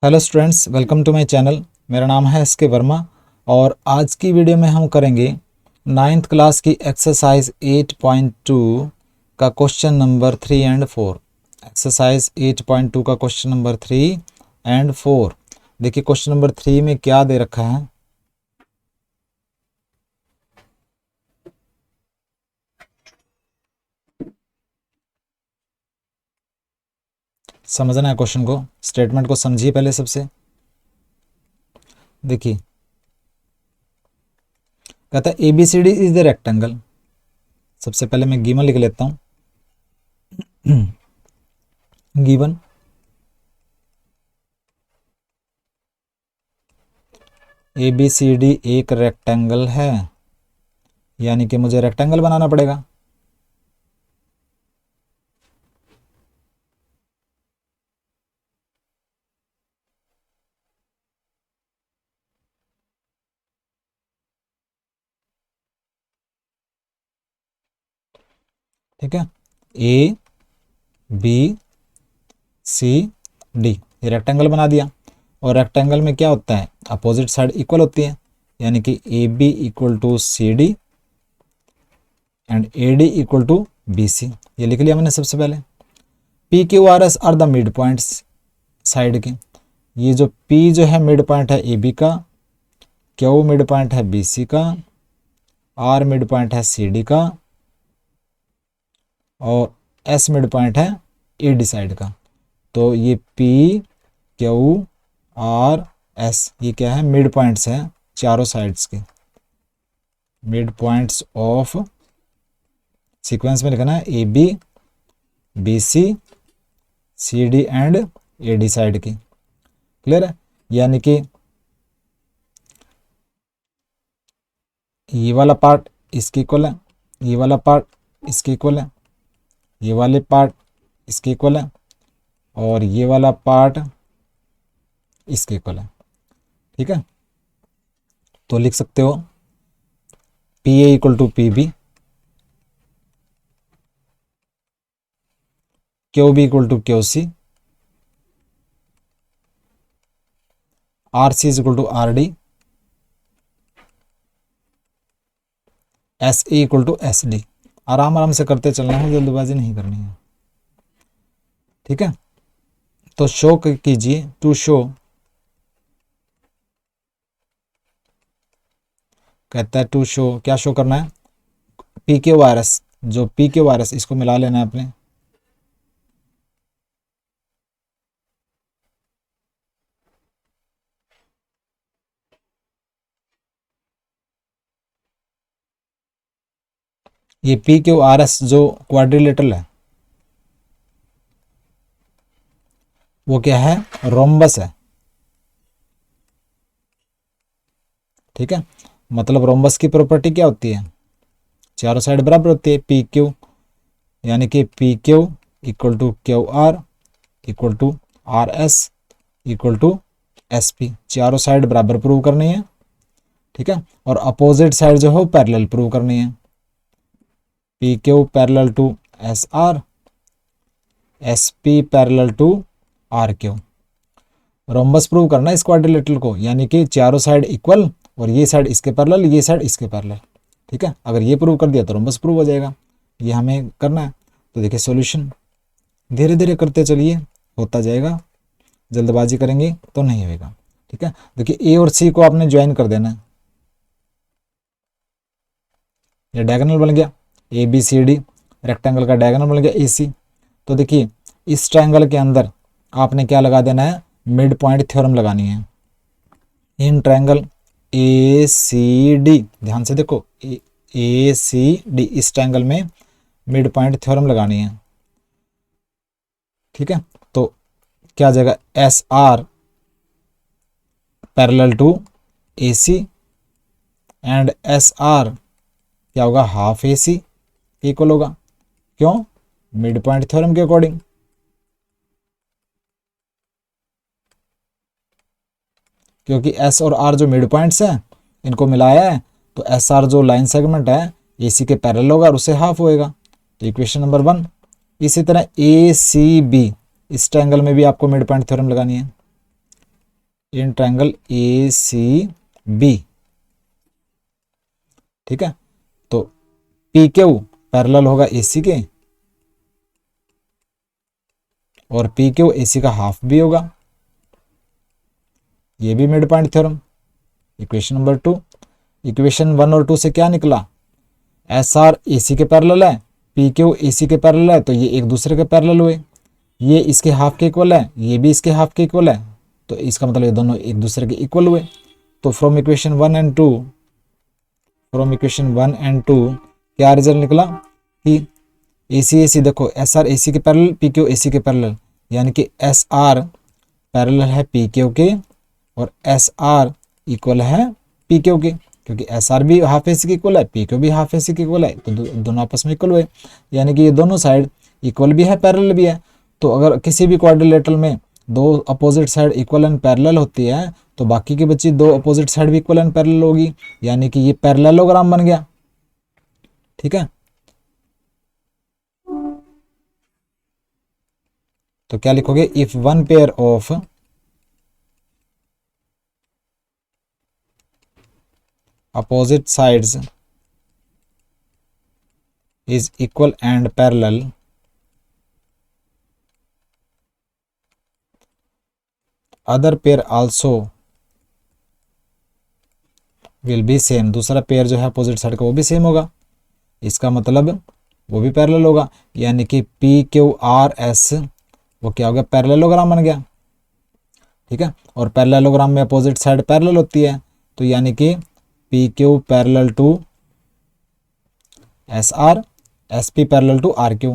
Hello students, welcome to my channel. मेरा नाम है एस के वर्मा और आज की वीडियो में हम करेंगे 9th क्लास की एक्सरसाइज 8.2 का क्वेश्चन नंबर 3 एंड 4। एक्सरसाइज 8.2 का क्वेश्चन नंबर 3 एंड 4। देखिए क्वेश्चन नंबर 3 में क्या दे रखा है। समझना है क्वेश्चन को, स्टेटमेंट को समझिए पहले। सबसे देखिए कहता है ABCD इज द रेक्टेंगल। सबसे पहले मैं गिवन लिख लेता हूँ। गिवन ABCD एक रेक्टेंगल है, यानी कि मुझे रेक्टेंगल बनाना पड़ेगा। ठीक है, ABCD ये रेक्टेंगल बना दिया। और रेक्टेंगल में क्या होता है, अपोजिट साइड इक्वल होती है, यानी कि AB equal to CD and AD equal to BC। ये लिख लिया मैंने सबसे पहले। PQRS are the mid points side के। ये जो P जो है मिड पॉइंट है AB का, Q मिड पॉइंट है BC का, R मिड पॉइंट है CD का और S मिड पॉइंट है AD साइड का। तो ये PQRS ये क्या है, मिड पॉइंट्स हैं चारों साइड्स के। मिड पॉइंट्स ऑफ सीक्वेंस में लिखना है AB BC CD and AD side की। क्लियर है, यानी कि ये वाला पार्ट इसके इक्वल है, ये वाला पार्ट इसके इक्वल है, ये वाले पार्ट इसके इक्वल है और ये वाला पार्ट इसके इक्वल है। ठीक है, तो लिख सकते हो PA equal to PB, QB equal to QC, RC is equal to RD, SE equal to SD। आराम आराम से करते चलना है, जल्दबाजी नहीं करनी है। ठीक है, तो शो कीजिए। टू शो कहता है, टू शो क्या शो करना है, PQRS। जो PQRS इसको मिला लेना है अपने। ये PQRS जो क्वाड्रिलेटरल है वो क्या है, रोम्बस है। ठीक है, मतलब रोम्बस की प्रॉपर्टी क्या होती है, चारों साइड बराबर होती है। PQ यानी कि PQ equal to QR equal to RS equal to SP। चारों साइड बराबर प्रूव करनी है। ठीक है, और अपोजिट साइड जो है पैरेलल प्रूव करनी है। PQ parallel to SR, SP parallel to RQ। Rhombus prove करना है इस क्वाड्रिलेटरल को, यानी कि चारों साइड इक्वल और ये साइड इसके पैरेलल, ये साइड इसके पैरेलल। ठीक है, अगर ये प्रूव कर दिया तो रोम्बस प्रूव हो जाएगा। ये हमें करना है। तो देखिए सॉल्यूशन धीरे धीरे करते चलिए, होता जाएगा। जल्दबाजी करेंगे तो नहीं होएगा। ठीक है, देखिए A और C को आपने ज्वाइन कर देना है। ये डायगोनल बन गया, ABCD रेक्टेंगल का डायगोनल बन गया AC। तो देखिए इस ट्रायंगल के अंदर आपने क्या लगा देना है, मिड पॉइंट थ्योरम लगानी है। इन ट्रायंगल ACD, ध्यान से देखो, ACD इस ट्रायंगल में मिड पॉइंट थ्योरम लगानी है। ठीक है, तो क्या आ जाएगा, SR parallel to AC and SR क्या होगा, हाफ AC इक्वल होगा। क्यों, मिड पॉइंट थ्योरम के अकॉर्डिंग। क्योंकि S और R जो मिड पॉइंट्स हैं इनको मिलाया है, तो SR जो लाइन सेगमेंट है AC के पैरेलल होगा और उससे हाफ होएगा। तो इक्वेशन नंबर 1। इसी तरह ACB इस ट्रायंगल में भी आपको मिड पॉइंट थ्योरम लगानी है। In triangle A C B. ठीक है, तो पी क्यू पैरेलल होगा एसी के, और पी क्यू एसी का हाफ भी होगा। ये भी mid point theorem. Equation number 2, equation 1 और 2 से क्या निकला, एस आर ए सी के पैरेलल है, पी क्यू ए सी के पैरेलल है, तो ये एक दूसरे के पैरेलल हुए। ये इसके हाफ के इक्वल है, ये भी इसके हाफ के इक्वल है, तो इसका मतलब ये दोनों एक दूसरे के इक्वल हुए। तो from equation 1 and 2, from equation 1 and 2 क्या रिजल्ट निकला कि ए सी देखो, एस आर ए सी के पैरेलल, पी क्यू ए सी के पैरेलल, यानी कि एस आर पैरेलल है पी क्यू के, और एस आर इक्वल है पी क्यू के, क्योंकि एस आर भी हाफ ए सी के इक्वल है, पी क्यू भी हाफ ए सी के इक्वल है, तो दोनों आपस में इक्वल हुए, यानी कि ये दोनों साइड इक्वल भी है, पैरेलल भी है। तो अगर किसी भी क्वाड्रिलेटरल में दो opposite side equal and parallel होती है, तो बाकी की बची दो अपोजिट साइड भी इक्वल एंड पैरेलल होगी, यानी कि ये पैरेललोग्राम बन गया। ठीक है, तो क्या लिखोगे, if one pair of opposite sides is equal and parallel, other pair also will be same। दूसरा पेयर जो है अपोजिट साइड का वो भी सेम होगा, इसका मतलब वो भी पैरेलल होगा, यानी कि पी क्यू आर एस वो क्या हो गया, पैरेललोग्राम बन गया। ठीक है, और पैरेललोग्राम में अपोजिट साइड पैरेलल होती है, तो यानी कि P Q parallel to S R, S P parallel to R Q.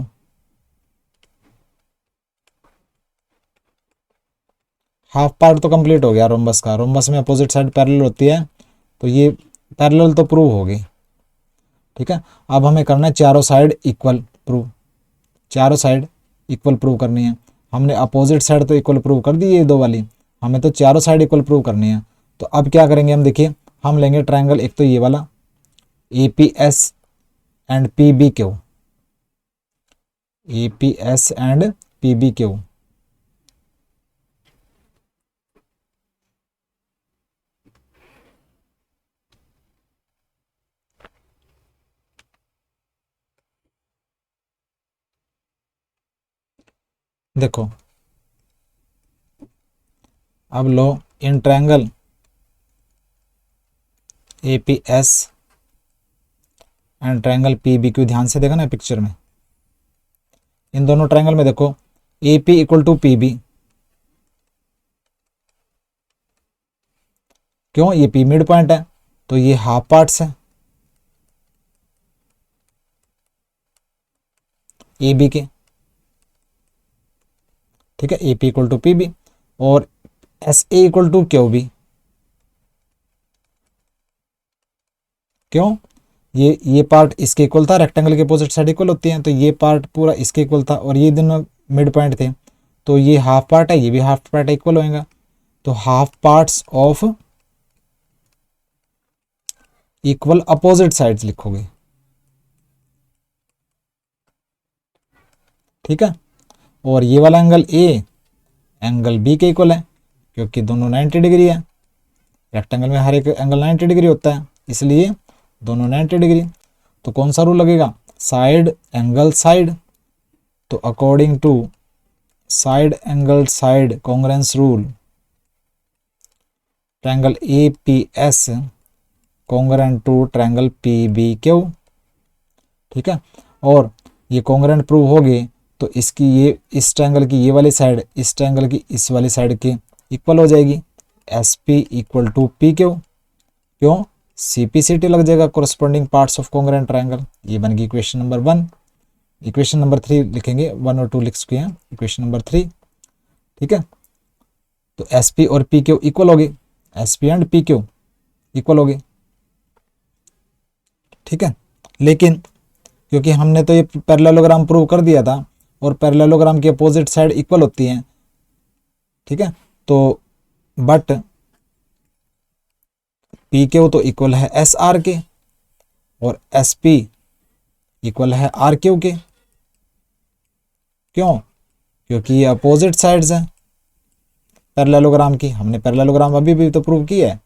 Half part तो कंप्लीट हो गया रोम्बस का। रोम्बस में अपोजिट साइड पैरेलल होती है, तो ये पैरेलल तो प्रूव होगी। ठीक है, अब हमें करना है चारों साइड इक्वल प्रूव, चारों साइड इक्वल प्रूव करनी है। हमने अपोजिट साइड तो इक्वल प्रूव कर दी ये दो वाली, हमें तो चारों साइड इक्वल प्रूव करनी है। तो अब क्या करेंगे हम, देखिए हम लेंगे ट्रायंगल, एक तो ये वाला A P S and P B Q, A P S and P B Q. देखो अब लो इन triangle A P S and triangle P B Q, ध्यान से देखा ना पिक्चर में, इन दोनों ट्रायंगल में देखो A P equal to P B, क्यों, ये पी मिड पॉइंट है, तो ये हाफ पार्ट्स है ए बी के। ठीक है, A P equal to P B, और S A equal to Q B, क्यों, ये पार्ट इसके इक्वल था, रेक्टेंगल के अपोजिट साइड इक्वल होती हैं, तो ये पार्ट पूरा इसके इक्वल था, और ये दोनों मिड पॉइंट थे, तो ये हाफ पार्ट है, ये भी हाफ पार्ट इक्वल होएगा, तो half parts of equal opposite sides लिखोगे। ठीक है, और ये वाला एंगल ए एंगल बी के इक्वल है, क्योंकि दोनों 90 डिग्री है, रेक्टेंगल में हर एक एंगल 90 डिग्री होता है, इसलिए दोनों 90 डिग्री। तो कौन सा रूल लगेगा, साइड एंगल साइड, तो according to side angle side congruence rule, triangle A P S congruent to triangle P B Q. ठीक है, और ये कॉन्ग्रेंट प्रूव होगी तो इसकी ये इस ट्रायंगल की ये वाली साइड इस ट्रायंगल की इस वाली साइड के इक्वल हो जाएगी, S P equal to P Q, क्यों, सी पी सी टी लग जाएगा, corresponding parts of congruent triangle. ये बन गई इक्वेशन नंबर 1। इक्वेशन नंबर 3 लिखेंगे, 1 और 2 लिख चुके हैं, इक्वेशन नंबर 3। ठीक है, तो एस पी और पी क्यू इक्वल होगी, S P and P Q equal होगी। ठीक है, लेकिन क्योंकि हमने तो ये पैरेललोग्राम प्रूव कर दिया था, और पैरेललोग्राम की अपोजिट साइड इक्वल होती हैं। ठीक है, तो बट पी क्यू तो इक्वल है एस आर के, और एस पी इक्वल है आर क्यू के, क्यों, क्योंकि ये अपोजिट साइड्स हैं, पैरेललोग्राम की, हमने पैरेललोग्राम अभी भी तो प्रूव किया है।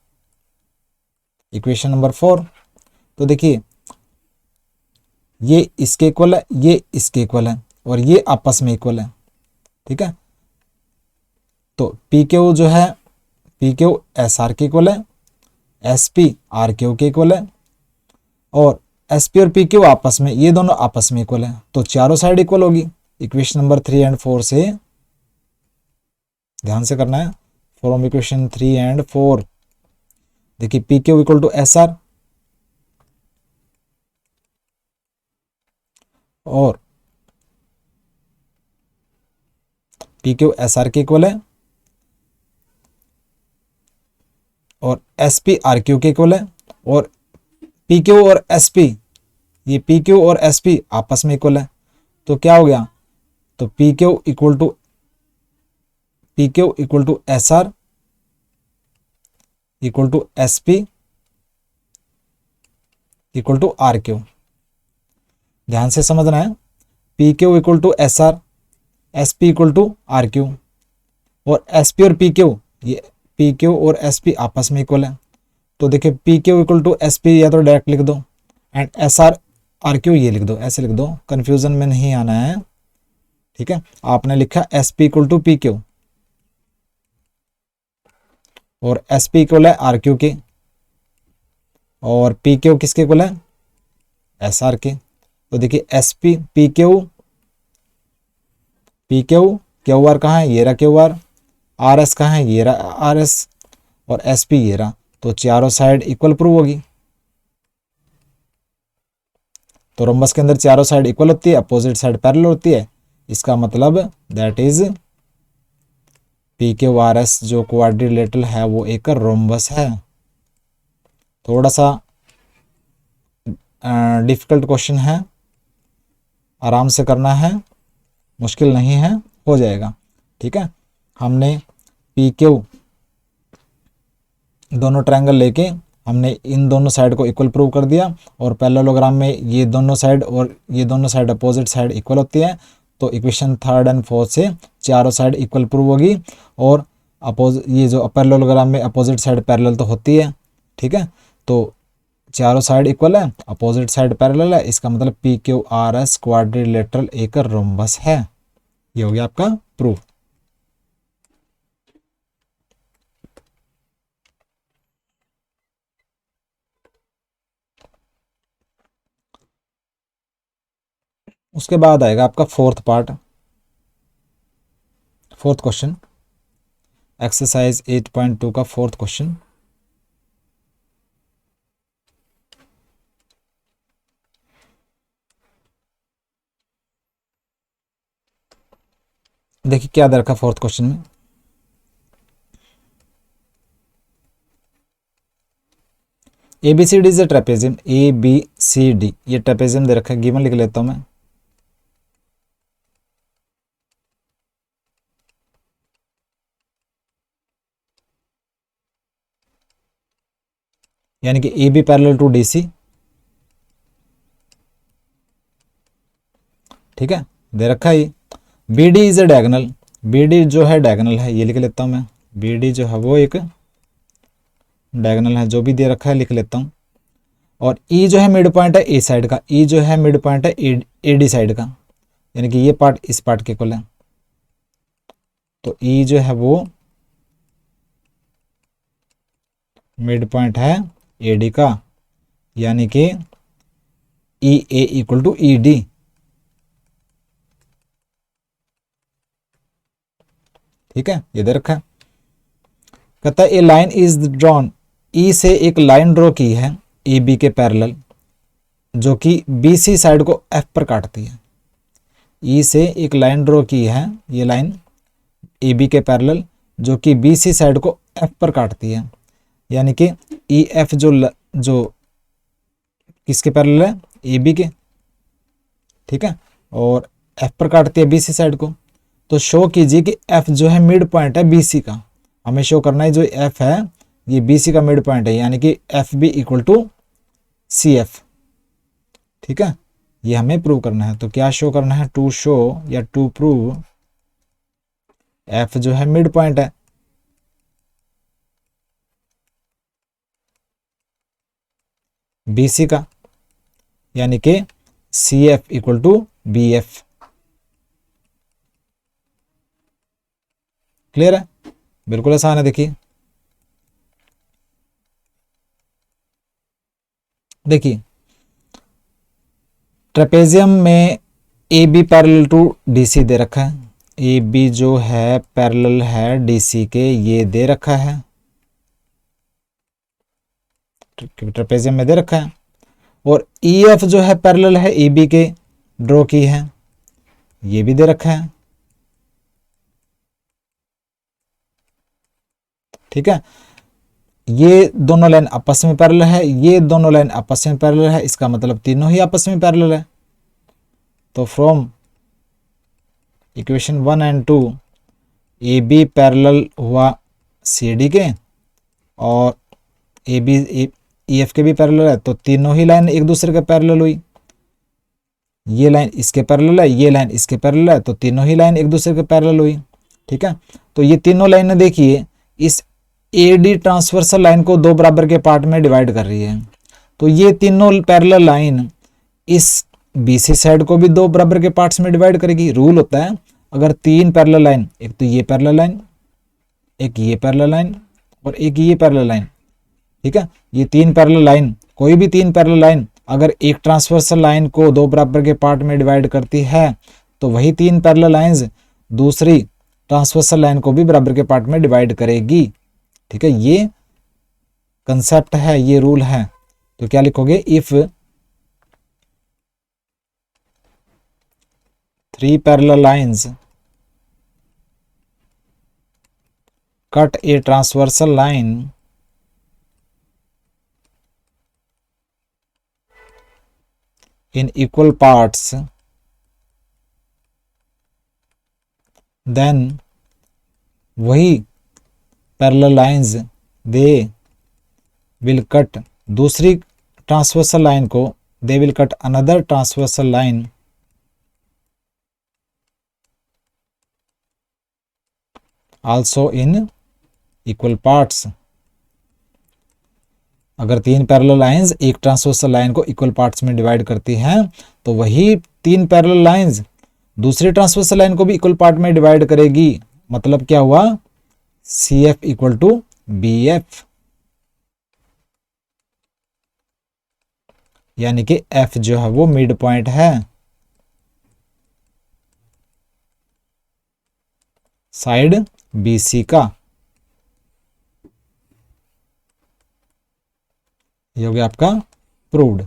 इक्वेशन नंबर 4, तो देखिए ये इसके इक्वल है, ये इसके इक्वल है और ये आपस में इक्वल है, ठीक है। तो पी क्यू जो है, पी क्यू एस आर के इक्वल है, एस पी आर क्यू के इक्वल है, और एस पी और पी क्यू आपस में, ये दोनों आपस में इक्वल है, तो चारों साइड इक्वल होगी। इक्वेशन नंबर 3 एंड 4 से ध्यान से करना है। फ्रॉम इक्वेशन 3 एंड 4 देखिए P Q equal to S R और पी क्यू एस आर के इक्वल है और एस पी आर क्यू के इक्वल है, और पी क्यू और एस पी, ये पी क्यू और एस पी आपस में इक्वल है, तो क्या हो गया, तो P Q equal to S R equal to S P equal to R Q. ध्यान से समझना है, P Q equal to S R, S P equal to R Q, और एस पी और पी क्यू, ये पी क्यू और S P आपस में इक्वल है, तो देखिए P Q equal to S P या तो डायरेक्ट लिख दो, and S R R Q ये लिख दो, ऐसे लिख दो, कंफ्यूजन में नहीं आना है, ठीक है। आपने लिखा S P equal to P Q और एस पी इक्वल है आर क्यू के, और पी क्यू किसके इक्वल है, एस आर के। तो देखिए S P P Q Q R कहाँ है, ये रहा क्यू आर एस कहाँ है, ये रहा आर एस, और एस पी ये रहा, तो चारों साइड इक्वल प्रूव होगी। तो रोम्बस के अंदर चारों साइड इक्वल होती है, अपोजिट साइड पैरेलल होती है, इसका मतलब that is P Q R S जो क्वाड्रिलेटरल है वो एक रोम्बस है। थोड़ा सा डिफिकल्ट क्वेश्चन है, आराम से करना है, मुश्किल नहीं है, हो जाएगा, ठीक है। हमने पी क्यू दोनों ट्रायंगल लेके हमने इन दोनों साइड को इक्वल प्रूव कर दिया, और पैरेललोग्राम में ये दोनों साइड और ये दोनों साइड अपोजिट साइड इक्वल होती है, तो इक्वेशन 3 एंड 4 से चारों साइड इक्वल प्रूव होगी, और ये जो पैरेललोग्राम में अपोजिट साइड पैरेलल तो होती है, ठीक है। तो चारों साइड इक्वल है, अपोजिट साइड पैरेलल है, इसका मतलब P Q R S quadrilateral एक रोम्बस है। ये हो गया आपका प्रूफ। उसके बाद आएगा आपका फोर्थ क्वेश्चन, एक्सरसाइज 8.2 का फोर्थ क्वेश्चन। देखिए क्या दे रखा फोर्थ क्वेश्चन में, A B C D is a trapezium, A B C D ये ट्रेपेजियम दे रखा है, गिवन लिख लेता हूं मैं। यानी कि A B parallel to D C, ठीक है, दे रखा है। B D is a diagonal, B D जो है डायगोनल है, ये लिख लेता हूं मैं, बी डी जो है वो एक डायगोनल है, जो भी दे रखा है लिख लेता हूं। और ई जो है मिड पॉइंट है ए साइड का, ई जो है मिड पॉइंट है ए डी साइड का, यानी कि ये पार्ट इस पार्ट के इक्वल है, तो ई जो है वो मिड पॉइंट है ए डी का, यानी कि ई ए इक्वल टू ई डी, ठीक है, ये दे रखा है। कहता है ए लाइन इज ड्रॉन, ई से एक लाइन ड्रॉ की है ए बी के पैरेलल, जो कि बी सी साइड को एफ पर काटती है। ई से एक लाइन ड्रॉ की है, ये लाइन ए बी के पैरेलल, जो कि बी सी साइड को एफ पर काटती है, यानी कि ई एफ जो किसके पैरेलल है, ए बी के, ठीक है, और एफ पर काटती है बी सी साइड को। तो शो कीजिए कि एफ जो है मिड पॉइंट है बी सी का, हमें शो करना है जो एफ है ये बी सी का मिड पॉइंट है, यानी कि F B equal to C F, ठीक है, ये हमें प्रूव करना है। तो क्या शो करना है, टू शो या टू प्रूव एफ जो है मिड पॉइंट है बी सी का, यानी कि C F equal to B F. Clear है? बिल्कुल आसान है। देखिए देखिए ट्रेपेजियम में A B parallel to D C दे रखा है, ए बी जो है पैरेलल है डी सी के, ये दे रखा है, ट्रेपेजियम में दे रखा है। और ई एफ जो है पैरेलल है ए बी के, ड्रॉ की है, ये भी दे रखा है। ठीक है, ये दोनों लाइन आपस में पैरेलल है, ये दोनों लाइन आपस में पैरेलल है, इसका मतलब तीनों ही आपस में पैरेलल है। तो from equation 1 and 2 A B parallel हुआ सी डी के और ए बी ई एफ के भी पैरेलल है, तो तीनों ही लाइन एक दूसरे के पैरेलल हुई। ये लाइन इसके पैरेलल है, ये लाइन इसके पैरेलल है, तो तीनों ही लाइन एक दूसरे के पैरेलल हुई। ठीक है, तो ये तीनों लाइनें देखिए इस ए डी ट्रांसवर्सल लाइन को दो बराबर के पार्ट में डिवाइड कर रही है। तो ये तीनों पैरेलल लाइन इस बी सी साइड को भी दो बराबर के पार्ट्स में डिवाइड करेगी। रूल होता है अगर तीन पैरेलल लाइन, एक तो ये पैरेलल लाइन, एक ये पैरेलल लाइन और एक ये पैरेलल लाइन, ठीक है, ये तीन पैरेलल लाइन, कोई भी तीन पैरेलल लाइन अगर एक ट्रांसवर्सल लाइन को दो बराबर के पार्ट में डिवाइड करती है तो वही तीन पैरेलल लाइंस दूसरी ट्रांसवर्सल लाइन को भी बराबर के पार्ट में डिवाइड करेगी। ठीक है, ये कंसेप्ट है, ये रूल है। तो क्या लिखोगे, if three parallel lines cut a transversal line in equal parts, then वही parallel lines they will cut दूसरी ट्रांसवर्सल लाइन को, they will cut another transversal line also in equal parts. अगर तीन पैरेलल लाइंस एक transversal line को equal parts में divide करती हैं तो वही तीन पैरेलल लाइंस दूसरी ट्रांसवर्सल लाइन को भी इक्वल पार्ट में डिवाइड करेगी। मतलब क्या हुआ, C F equal to B F, यानी कि एफ जो है वो मिड पॉइंट है साइड बी सी का। ये हो गया आपका प्रूव्ड।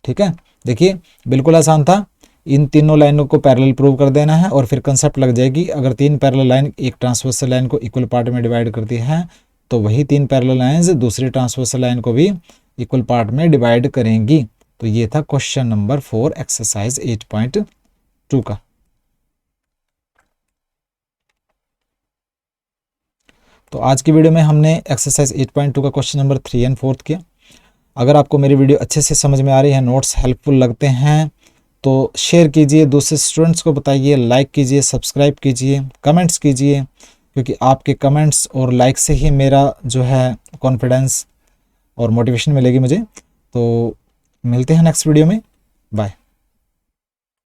ठीक है, देखिए बिल्कुल आसान था, इन तीनों लाइनों को पैरेलल प्रूव कर देना है और फिर कंसेप्ट लग जाएगी। अगर तीन पैरेलल लाइन एक ट्रांसवर्सल लाइन को इक्वल पार्ट में डिवाइड करती है तो वही तीन पैरेलल लाइंस दूसरी ट्रांसवर्सल लाइन को भी इक्वल पार्ट में डिवाइड करेंगी। तो ये था क्वेश्चन नंबर 4 एक्सरसाइज 8.2 का। तो आज की वीडियो में हमने एक्सरसाइज 8.2 का क्वेश्चन नंबर 3 एंड 4 किया। अगर आपको मेरी वीडियो अच्छे से समझ में आ रही है, नोट्स हेल्पफुल लगते हैं तो शेयर कीजिए, दूसरे स्टूडेंट्स को बताइए, लाइक कीजिए, सब्सक्राइब कीजिए, कमेंट्स कीजिए, क्योंकि आपके कमेंट्स और लाइक से ही मेरा जो है कॉन्फिडेंस और मोटिवेशन मिलेगी मुझे। तो मिलते हैं नेक्स्ट वीडियो में, बाय।